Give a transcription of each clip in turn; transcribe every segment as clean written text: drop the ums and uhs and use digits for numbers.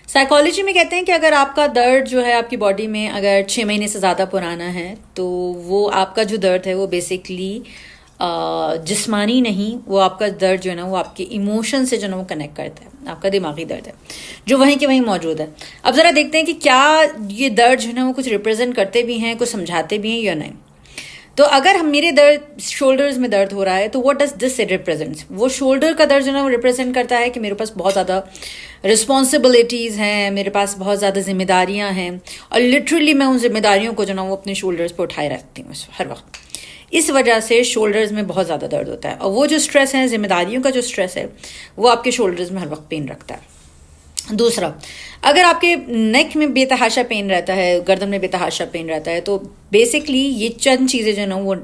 Psychology में कहते हैं कि अगर आपका दर्द जो है आपकी बॉडी में अगर 6 महीने से ज़्यादा पुराना है तो वो आपका जो दर्द है वो बेसिकली जिस्मानी नहीं, वो आपका दर्द जो है ना वो आपके इमोशन से जो है ना वो कनेक्ट करता है, आपका दिमागी दर्द है जो वहीं के वहीं मौजूद है। अब ज़रा देखते हैं कि क्या ये दर्द जो है ना वो कुछ रिप्रेजेंट करते भी हैं, कुछ समझाते भी हैं या नहीं। तो अगर हम मेरे दर्द शोल्डर्स में दर्द हो रहा है तो व्हाट डज दिस रिप्रेजेंट्स, वो शोल्डर का दर्द जो है ना वो रिप्रेजेंट करता है कि मेरे पास बहुत ज़्यादा रिस्पॉन्सिबिलिटीज़ हैं, मेरे पास बहुत ज़्यादा जिम्मेदारियां हैं और लिटरली मैं उन जिम्मेदारियों को जो ना वो अपने शोल्डर्स पर उठाए रखती हूँ हर वक्त। इस वजह से शोल्डर्स में बहुत ज़्यादा दर्द होता है और वो जो स्ट्रेस है, जिम्मेदारियों का जो स्ट्रेस है वो आपके शोल्डर्स में हर वक्त पेन रखता है। दूसरा, अगर आपके नेक में बेतहाशा पेन रहता है, गर्दन में बेतहाशा पेन रहता है, तो बेसिकली ये चंद चीज़ें जो ना वो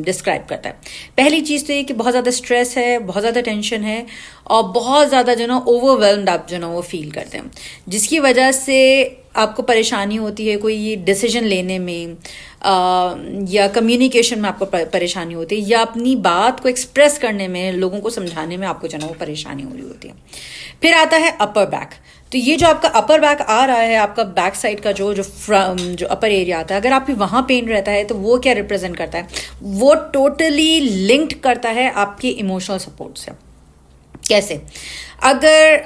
डिस्क्राइब करता है। पहली चीज़ तो ये कि बहुत ज़्यादा स्ट्रेस है, बहुत ज़्यादा टेंशन है और बहुत ज़्यादा जो ना ओवरवेल्म्ड आप जो ना वो फील करते हैं, जिसकी वजह से आपको परेशानी होती है कोई डिसीजन लेने में या कम्युनिकेशन में आपको परेशानी होती है या अपनी बात को एक्सप्रेस करने में, लोगों को समझाने में आपको जो ना वो परेशानी हो रही होती है। फिर आता है अपर बैक। तो ये जो आपका अपर बैक आ रहा है, आपका बैक साइड का जो अपर एरिया आता है, अगर आपके वहाँ पेन रहता है तो वो क्या रिप्रेजेंट करता है, वो टोटली लिंक्ड करता है आपके इमोशनल सपोर्ट से। कैसे? अगर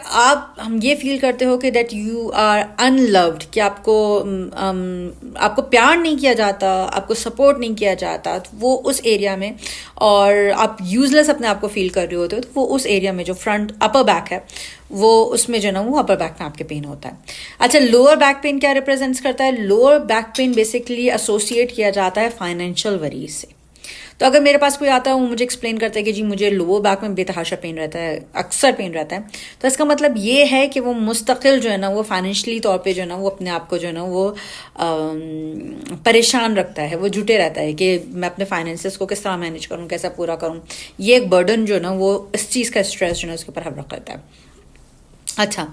हम ये फील करते हो कि दैट यू आर अनलव्ड, कि आपको प्यार नहीं किया जाता, आपको सपोर्ट नहीं किया जाता, तो वो उस एरिया में, और आप यूजलेस अपने आप को फील कर रहे होते हो, तो वो उस एरिया में जो फ्रंट अपर बैक है वो उसमें जो ना वो अपर बैक में आपके पेन होता है। अच्छा, लोअर बैक पेन क्या रिप्रेजेंट्स करता है? Lower back pain basically associate किया जाता है फाइनेंशियल वरीज से। तो अगर मेरे पास कोई आता है, वो मुझे एक्सप्लेन करता है कि जी मुझे लोअर बैक में बेतहाशा पेन रहता है, अक्सर पेन रहता है, तो इसका मतलब ये है कि वो मुस्तकिल जो है ना वो फाइनेंशियली तौर पे जो है ना वो अपने आप को जो है ना वो परेशान रखता है, वो जुटे रहता है कि मैं अपने फाइनेंसेस को किस तरह मैनेज करूँ, कैसा पूरा करूँ। ये एक बर्डन जो है ना वो इस चीज़ का स्ट्रेस जो है उसके ऊपर हम रख करता है। अच्छा,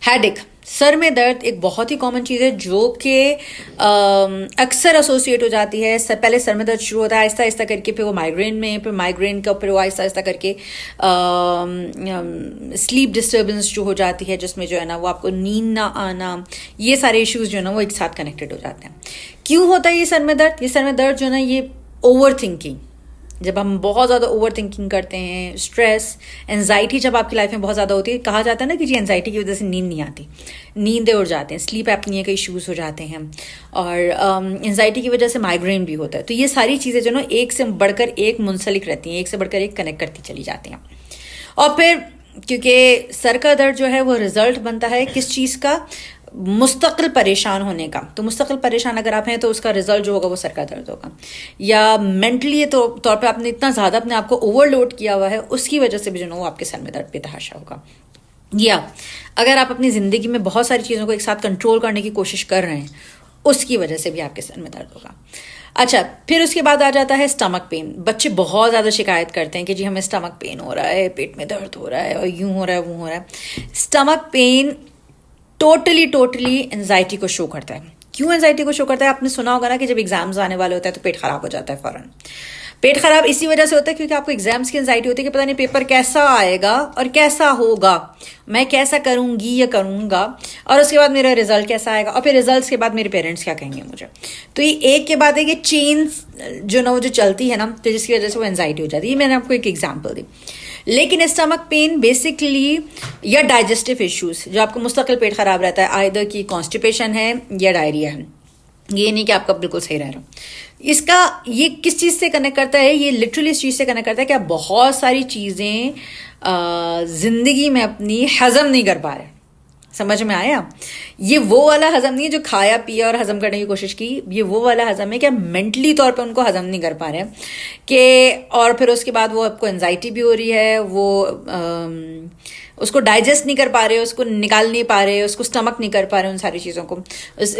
हेडेक, सर में दर्द एक बहुत ही कॉमन चीज़ है जो कि अक्सर एसोसिएट हो जाती है। पहले सर में दर्द शुरू होता है आहिस्ता आहिस्ता करके, फिर वो माइग्रेन में, फिर माइग्रेन का फिर वो आहिस्ता आहिस्ता करके स्लीप डिस्टर्बेंस जो हो जाती है, जिसमें जो है ना वो आपको नींद ना आना, ये सारे इश्यूज जो है ना वो एक साथ कनेक्टेड हो जाते हैं। क्यों होता है ये सर में दर्द? ये सर में दर्द जो है ना ये ओवर थिंकिंग, जब हम बहुत ज़्यादा ओवर थिंकिंग करते हैं, स्ट्रेस, एंजाइटी जब आपकी लाइफ में बहुत ज़्यादा होती है, कहा जाता है ना कि जी एंजाइटी की वजह से नींद नहीं आती, नींदें उड़ जाते हैं, स्लीप एपनिया के इश्यूज हो जाते हैं और एंजाइटी की वजह से माइग्रेन भी होता है। तो ये सारी चीज़ें जो ना एक से बढ़कर एक मुंसलिक रहती हैं, एक से बढ़कर एक कनेक्ट करती चली जाती हैं। और फिर क्योंकि सर का दर्द जो है वो रिजल्ट बनता है किस चीज़ का? मुस्तकिल परेशान होने का। तो मुस्तकिल परेशान अगर आप हैं तो उसका रिजल्ट जो होगा वो सर का दर्द होगा, या मेंटली तो तौर पे आपने इतना ज़्यादा अपने आप को ओवरलोड किया हुआ है, उसकी वजह से भी जो ना वो आपके सर में दर्द बेतहाशा होगा। या अगर आप अपनी ज़िंदगी में बहुत सारी चीज़ों को एक साथ कंट्रोल करने की कोशिश कर रहे हैं, उसकी वजह से भी आपके सर में दर्द होगा। अच्छा, फिर उसके बाद आ जाता है स्टमक पेन। बच्चे बहुत ज़्यादा शिकायत करते हैं कि जी हमें स्टमक पेन हो रहा है, पेट में दर्द हो रहा है और यूँ हो रहा है, वो हो रहा है। स्टमक पेन टोटली एंजाइटी को शो करता है। क्यों एंजाइटी को शो करता है? आपने सुना होगा ना कि जब एग्जाम्स आने वाले होते हैं तो पेट खराब हो जाता है फौरन। पेट खराब इसी वजह से होता है क्योंकि आपको एग्जाम्स की एंजाइटी होती है कि पता नहीं पेपर कैसा आएगा और कैसा होगा, मैं कैसा करूंगी या करूंगा, और उसके बाद मेरा रिजल्ट कैसा आएगा, और फिर रिजल्ट्स के बाद मेरे पेरेंट्स क्या कहेंगे मुझे। तो ये एक के बाद एक ये चेन जो ना वो जो चलती है ना, तो जिसकी वजह से वो एंजाइटी हो जाती है। ये मैंने आपको एक एग्जाम्पल दी। लेकिन स्टमक पेन बेसिकली, या डाइजेस्टिव इश्यूज, जो आपको मुस्तकिल पेट खराब रहता है, आइदर की कॉन्स्टिपेशन है या डायरिया है, ये नहीं कि आपका बिल्कुल सही रह रहा हो। इसका ये किस चीज़ से कनेक्ट करता है? ये लिटरली इस चीज़ से कनेक्ट करता है कि आप बहुत सारी चीज़ें ज़िंदगी में अपनी हज़म नहीं कर पा रहे। समझ में आया? ये वो वाला हजम नहीं है जो खाया पिया और हजम करने की कोशिश की, ये वो वाला हजम है कि मेंटली तौर पे उनको हजम नहीं कर पा रहे कि, और फिर उसके बाद वो आपको एंजाइटी भी हो रही है, वो उसको डाइजेस्ट नहीं कर पा रहे, उसको निकाल नहीं पा रहे, उसको स्टमक नहीं कर पा रहे उन सारी चीज़ों को।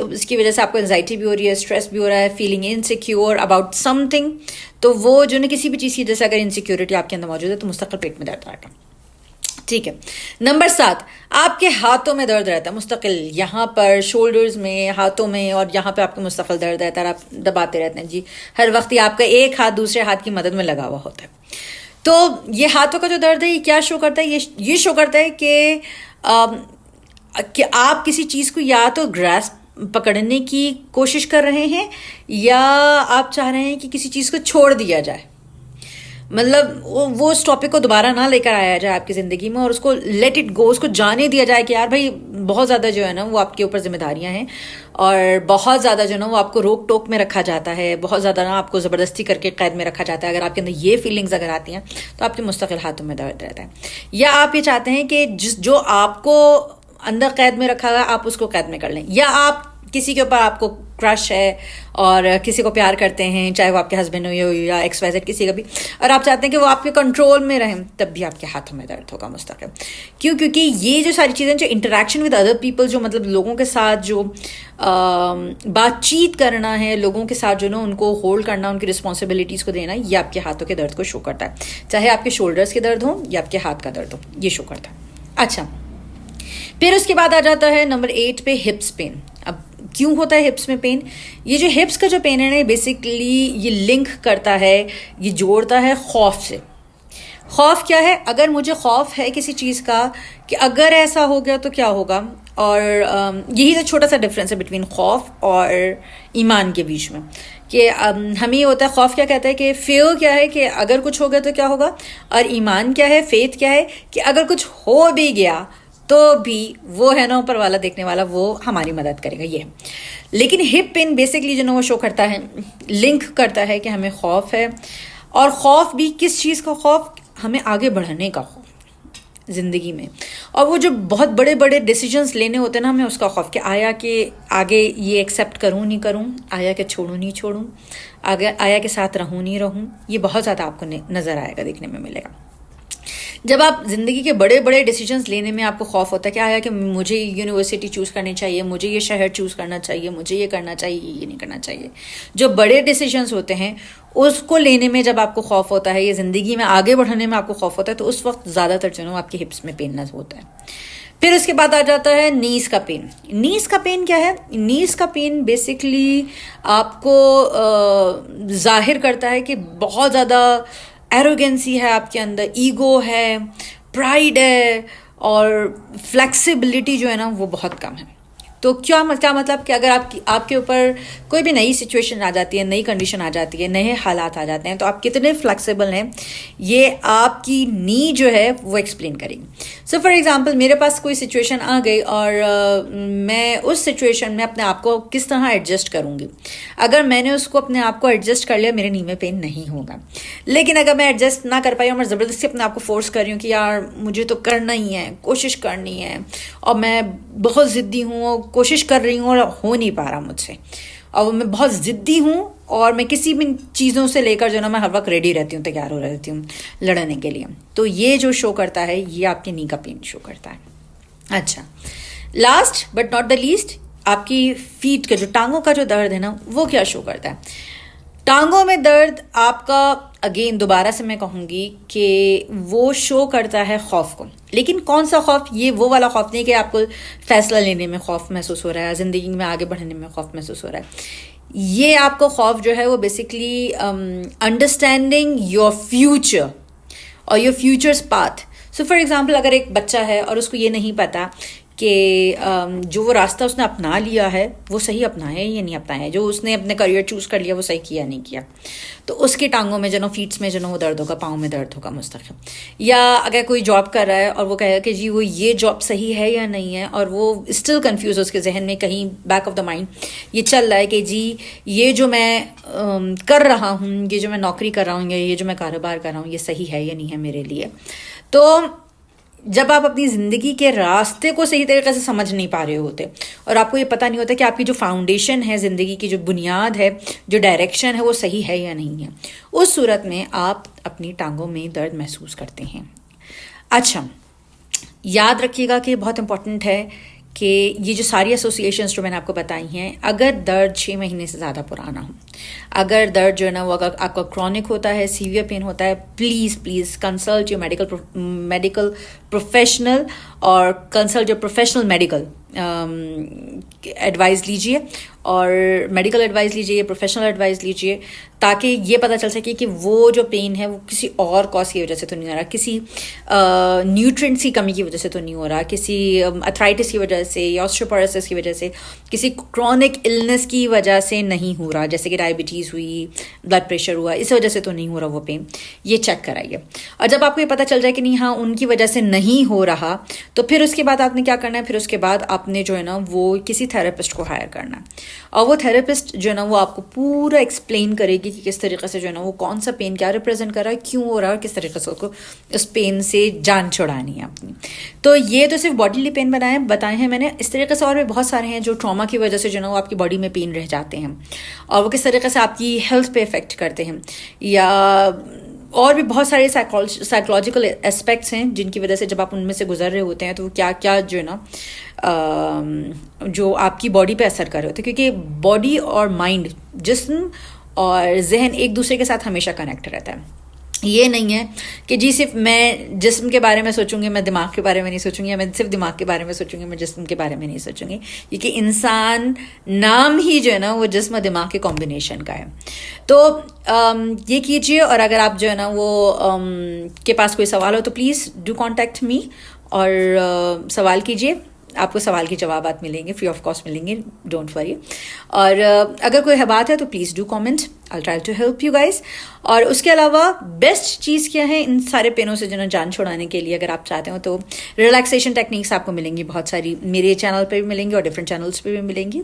उसकी वजह से आपको एंजाइटी भी हो रही है, स्ट्रेस भी हो रहा है, फीलिंग इनसिक्योर अबाउट समथिंग। तो वो जो ना किसी भी चीज़ की जैसे अगर इनसिक्योरिटी आपके अंदर मौजूद है तो मुस्तकिल पेट में दर्द आएगा। ठीक है। नंबर 7, आपके हाथों में दर्द रहता है मुस्तकिल, यहाँ पर शोल्डर्स में, हाथों में, और यहाँ पे आपको मुस्तकिल दर्द रहता है, आप दबाते रहते हैं जी हर वक्त, ही आपका एक हाथ दूसरे हाथ की मदद में लगा हुआ होता है। तो ये हाथों का जो दर्द है ये क्या शो करता है? ये शो करता है कि कि आप किसी चीज़ को या तो ग्रास्प पकड़ने की कोशिश कर रहे हैं या आप चाह रहे हैं कि किसी चीज़ को छोड़ दिया जाए। मतलब वो उस टॉपिक को दोबारा ना लेकर आया जाए आपकी ज़िंदगी में और उसको लेट इट गो, उसको जाने दिया जाए कि यार भाई बहुत ज़्यादा जो है ना वो आपके ऊपर जिम्मेदारियां हैं और बहुत ज़्यादा जो है ना वो आपको रोक टोक में रखा जाता है, बहुत ज़्यादा ना आपको ज़बरदस्ती करके कैद में रखा जाता है। अगर आपके अंदर ये फीलिंग्स अगर आती हैं तो आपके मुस्तकिल हाथों में दर्द रहता है। या आप ये चाहते हैं कि जो आपको अंदर कैद में रखा हुआ आप उसको कैद में कर लें, या आप किसी के ऊपर आपको क्रश है और किसी को प्यार करते हैं, चाहे वो आपके हस्बैंड हो या XYZ किसी का भी, और आप चाहते हैं कि वो आपके कंट्रोल में रहें, तब भी आपके हाथों में दर्द होगा मुस्तकिल। क्यों? क्योंकि ये जो सारी चीज़ें, जो इंटरेक्शन विद अदर पीपल, जो मतलब लोगों के साथ जो बातचीत करना है, लोगों के साथ जो ना उनको होल्ड करना, उनकी रिस्पॉन्सिबिलिटीज़ को देना, ये आपके हाथों के दर्द को शो करता है। चाहे आपके शोल्डर्स के दर्द हो या आपके हाथ का दर्द हो, ये शो करता है। अच्छा, फिर उसके बाद आ जाता है नंबर 8 पे हिप्स पेन। अब क्यों होता है हिप्स में पेन? ये जो हिप्स का जो पेन है ना, बेसिकली ये लिंक करता है, ये जोड़ता है खौफ से। खौफ क्या है? अगर मुझे खौफ है किसी चीज़ का कि अगर ऐसा हो गया तो क्या होगा, और यही तो छोटा सा डिफरेंस है बिटवीन खौफ और ईमान के बीच में, कि हमें ये होता है, खौफ क्या कहता है कि फेयर क्या है कि अगर कुछ हो गया तो क्या होगा, और ईमान क्या है, फेथ क्या है कि अगर कुछ हो भी गया तो भी वो है ना ऊपर वाला, देखने वाला, वो हमारी मदद करेगा। ये लेकिन हिप पेन बेसिकली जो ना वो शो करता है, लिंक करता है कि हमें खौफ है, और खौफ भी किस चीज़ का खौफ? हमें आगे बढ़ने का खौफ ज़िंदगी में, और वो जो बहुत बड़े बड़े डिसीजंस लेने होते हैं ना, हमें उसका खौफ कि आया कि आगे ये एक्सेप्ट करूँ नहीं करूँ, आया कि छोड़ूँ नहीं छोड़ूँ, आगे आया के साथ रहूँ नहीं रहूँ। ये बहुत ज़्यादा आपको नज़र आएगा, देखने में मिलेगा। जब आप ज़िंदगी के बड़े बड़े डिसीजंस लेने में आपको खौफ होता है कि आया कि मुझे यूनिवर्सिटी चूज़ करनी चाहिए, मुझे ये शहर चूज़ करना चाहिए, मुझे ये करना चाहिए, ये नहीं करना चाहिए, जो बड़े डिसीजंस होते हैं उसको लेने में जब आपको खौफ होता है, ये ज़िंदगी में आगे बढ़ने में आपको खौफ होता है, तो उस वक्त ज़्यादातर जो है आपके हिप्स में पेन होता है। फिर उसके बाद आ जाता है नीज का पेन। नीज का पेन क्या है? नीज का पेन बेसिकली आपको जाहिर करता है कि बहुत ज़्यादा एरोगेंसी है आपके अंदर, ईगो है, प्राइड है, और फ्लेक्सिबिलिटी जो है ना वो बहुत कम है। तो क्या मतलब कि अगर आपके ऊपर कोई भी नई सिचुएशन आ जाती है, नई कंडीशन आ जाती है, नए हालात आ जाते हैं, तो आप कितने फ्लेक्सिबल हैं ये आपकी नी जो है वो एक्सप्लेन करेगी। सो फॉर एग्जांपल, मेरे पास कोई सिचुएशन आ गई और मैं उस सिचुएशन में अपने आप को किस तरह एडजस्ट करूँगी। अगर मैंने उसको अपने आप को एडजस्ट कर लिया, मेरे नी में पेन नहीं होगा। लेकिन अगर मैं एडजस्ट ना कर पाई और मैं ज़बरदस्ती अपने आप को फोर्स कर रही हूँ कि यार मुझे तो करना ही है, कोशिश करनी है, और मैं बहुत ज़िद्दी हूँ, कोशिश कर रही हूँ और हो नहीं पा रहा मुझसे, और मैं बहुत ज़िद्दी हूँ और मैं किसी भी चीज़ों से लेकर जो ना मैं हर वक्त रेडी रहती हूँ, तैयार हो रहती हूँ लड़ने के लिए, तो ये जो शो करता है ये आपके नी का पेन शो करता है। अच्छा, last but not the least, आपकी फीट का जो टांगों का जो दर्द है ना वो क्या शो करता है? टांगों में दर्द आपका, अगेन दोबारा से मैं कहूँगी कि वो शो करता है खौफ को। लेकिन कौन सा खौफ? ये वो वाला खौफ नहीं कि आपको फैसला लेने में खौफ महसूस हो रहा है, ज़िंदगी में आगे बढ़ने में खौफ महसूस हो रहा है। ये आपको खौफ जो है वो बेसिकली अंडरस्टैंडिंग योर फ्यूचर और your futures path. So for example, अगर एक बच्चा है और उसको ये नहीं पता कि जो वो रास्ता उसने अपना लिया है वो सही अपनाया है या नहीं अपनाया है, जो उसने अपने करियर चूज़ कर लिया वो सही किया नहीं किया, तो उसके टांगों में जनो, फीट्स में जनो वो दर्द होगा, पाँव में दर्द होगा मुस्तकिल। या अगर कोई जॉब कर रहा है और वो कहेगा कि जी वो ये जॉब सही है या नहीं है, और वो स्टिल कंफ्यूज है, उसके जहन में कहीं बैक ऑफ द माइंड ये चल रहा है कि जी ये जो मैं कर रहा हूँ, ये जो मैं नौकरी कर रहा हूँ, या ये जो मैं कारोबार कर रहा हूँ, ये सही है या नहीं है मेरे लिए। तो जब आप अपनी ज़िंदगी के रास्ते को सही तरीके से समझ नहीं पा रहे होते और आपको ये पता नहीं होता कि आपकी जो फाउंडेशन है, ज़िंदगी की जो बुनियाद है, जो डायरेक्शन है वो सही है या नहीं है, उस सूरत में आप अपनी टांगों में दर्द महसूस करते हैं। अच्छा, याद रखिएगा कि बहुत इंपॉर्टेंट है कि ये जो सारी एसोसिएशंस जो मैंने आपको बताई हैं, अगर दर्द 6 महीने से ज़्यादा पुराना हो, अगर दर्द जो है ना वो अगर आपका क्रॉनिक होता है, सीवियर पेन होता है, please consult your medical professional, और consult your professional medical advice लीजिए और मेडिकल एडवाइस लीजिए, प्रोफेशनल एडवाइस लीजिए, ताकि ये पता चल सके कि वो जो पेन है वो किसी और कॉज की वजह से तो नहीं हो रहा, किसी न्यूट्रिएंट्स की कमी की वजह से तो नहीं हो रहा, किसी अर्थराइटिस की वजह से या ऑस्टियोपोरोसिस की वजह से, किसी क्रॉनिक इलनेस की वजह से नहीं हो रहा, जैसे कि डायबिटीज़ हुई, ब्लड प्रेशर हुआ, इस वजह से तो नहीं हो रहा वो पेन। ये चेक कराइए। और जब आपको ये पता चल जाए कि नहीं हाँ उनकी वजह से नहीं हो रहा, तो फिर उसके बाद आपने क्या करना है, फिर उसके बाद आपने जो है ना वो किसी थेरेपिस्ट को हायर करना है। और वो थेरेपिस्ट जो है ना वो आपको पूरा एक्सप्लेन करेगी कि किस तरीके से जो है ना वो कौन सा पेन क्या रिप्रेजेंट कर रहा है, क्यों हो रहा है, और किस तरीके से उसको उस पेन से जान छुड़ानी है अपनी। तो ये तो सिर्फ बॉडीली पेन बताए हैं मैंने। इस तरीके से और भी बहुत सारे हैं जो ट्रॉमा की वजह से जो है ना वो आपकी बॉडी में पेन रह जाते हैं, और वो किस तरीके से आपकी हेल्थ पे इफेक्ट करते हैं, या और भी बहुत सारे साइकोलॉजिकल एस्पेक्ट्स हैं जिनकी वजह से जब आप उनमें से गुजर रहे होते हैं तो क्या क्या जो है ना जो आपकी बॉडी पे असर कर रहे होते हैं, क्योंकि बॉडी और माइंड, जिस्म और जहन एक दूसरे के साथ हमेशा कनेक्ट रहता है। ये नहीं है कि जी सिर्फ मैं जिस्म के बारे में सोचूंगी, मैं दिमाग के बारे में नहीं सोचूंगी, या मैं सिर्फ दिमाग के बारे में सोचूंगी, मैं जिस्म के बारे में नहीं सोचूंगी, क्योंकि इंसान नाम ही जो है ना वो जिस्म और दिमाग के कॉम्बिनेशन का है। तो ये कीजिए, और अगर आप जो है ना वो के पास कोई सवाल हो तो प्लीज़ डू कॉन्टैक्ट मी और सवाल कीजिए। आपको सवाल के जवाब मिलेंगे, फ्री ऑफ कॉस्ट मिलेंगे, डोंट वरी। और अगर कोई बात है तो please do comment, I try to help you guys. और उसके अलावा बेस्ट चीज़ क्या है इन सारे पेनों से जो ना जान छुड़ाने के लिए, अगर आप चाहते हो तो रिलैक्सेशन टेक्निक्स आपको मिलेंगी बहुत सारी, मेरे चैनल पे भी मिलेंगी और डिफरेंट चैनल्स पे भी मिलेंगी।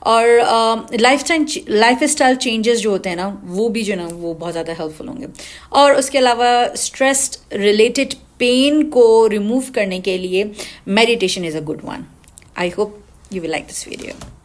और लाइफ स्टाइल चेंजेस जो होते हैं ना वो भी जो ना वो बहुत ज़्यादा हेल्पफुल होंगे। और उसके अलावा स्ट्रेस रिलेटेड पेन को रिमूव करने के लिए meditation is a good one. I hope you will like this video.